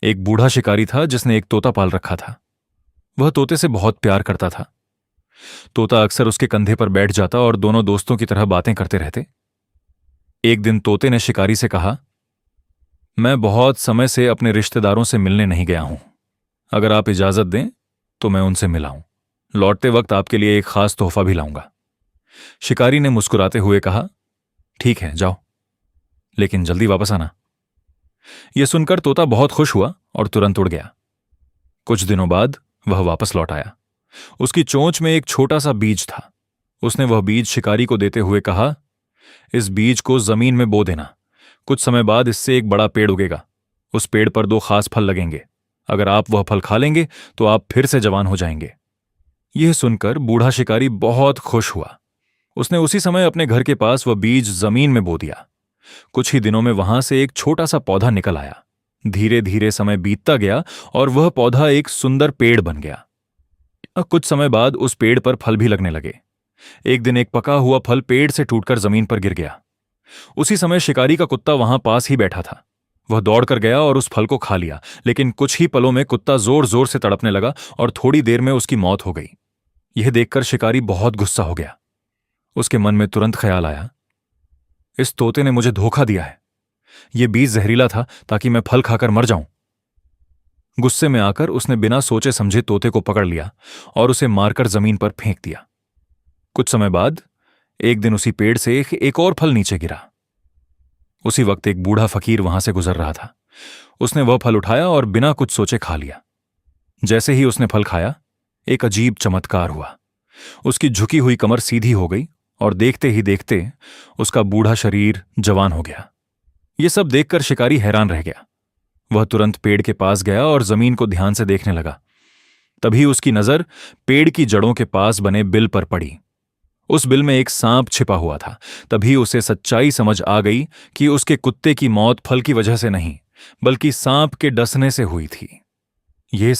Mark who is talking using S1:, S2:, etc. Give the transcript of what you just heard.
S1: एक बूढ़ा शिकारी था जिसने एक तोता पाल रखा था। वह तोते से बहुत प्यार करता था। तोता अक्सर उसके कंधे पर बैठ जाता और दोनों दोस्तों की तरह बातें करते रहते। एक दिन तोते ने शिकारी से कहा, मैं बहुत समय से अपने रिश्तेदारों से मिलने नहीं गया हूं। अगर आप इजाजत दें तो मैं उनसे मिलाऊं। लौटते वक्त आपके लिए एक खास तोहफा भी लाऊंगा। शिकारी ने मुस्कुराते हुए कहा, ठीक है, जाओ, लेकिन जल्दी वापस आना। यह सुनकर तोता बहुत खुश हुआ और तुरंत उड़ गया। कुछ दिनों बाद वह वापस लौट आया। उसकी चोंच में एक छोटा सा बीज था। उसने वह बीज शिकारी को देते हुए कहा, इस बीज को जमीन में बो देना। कुछ समय बाद इससे एक बड़ा पेड़ उगेगा। उस पेड़ पर 2 खास फल लगेंगे। अगर आप वह फल खा लेंगे तो आप फिर से जवान हो जाएंगे। यह सुनकर बूढ़ा शिकारी बहुत खुश हुआ। उसने उसी समय अपने घर के पास वह बीज जमीन में बो दिया। कुछ ही दिनों में वहां से एक छोटा सा पौधा निकल आया। धीरे धीरे समय बीतता गया और वह पौधा एक सुंदर पेड़ बन गया। कुछ समय बाद उस पेड़ पर फल भी लगने लगे। एक दिन एक पका हुआ फल पेड़ से टूटकर जमीन पर गिर गया। उसी समय शिकारी का कुत्ता वहां पास ही बैठा था। वह दौड़कर गया और उस फल को खा लिया, लेकिन कुछ ही पलों में कुत्ता जोर जोर से तड़पने लगा और थोड़ी देर में उसकी मौत हो गई। यह देखकर शिकारी बहुत गुस्सा हो गया। उसके मन में तुरंत ख्याल आया, इस तोते ने मुझे धोखा दिया है। यह बीज जहरीला था ताकि मैं फल खाकर मर जाऊं। गुस्से में आकर उसने बिना सोचे समझे तोते को पकड़ लिया और उसे मारकर जमीन पर फेंक दिया। कुछ समय बाद एक दिन उसी पेड़ से एक और फल नीचे गिरा। उसी वक्त एक बूढ़ा फकीर वहां से गुजर रहा था। उसने वह फल उठाया और बिना कुछ सोचे खा लिया। जैसे ही उसने फल खाया, एक अजीब चमत्कार हुआ। उसकी झुकी हुई कमर सीधी हो गई और देखते ही देखते उसका बूढ़ा शरीर जवान हो गया। यह सब देखकर शिकारी हैरान रह गया। वह तुरंत पेड़ के पास गया और जमीन को ध्यान से देखने लगा। तभी उसकी नजर पेड़ की जड़ों के पास बने बिल पर पड़ी। उस बिल में एक सांप छिपा हुआ था। तभी उसे सच्चाई समझ आ गई कि उसके कुत्ते की मौत फल की वजह से नहीं, बल्कि सांप के डसने से हुई थी। यह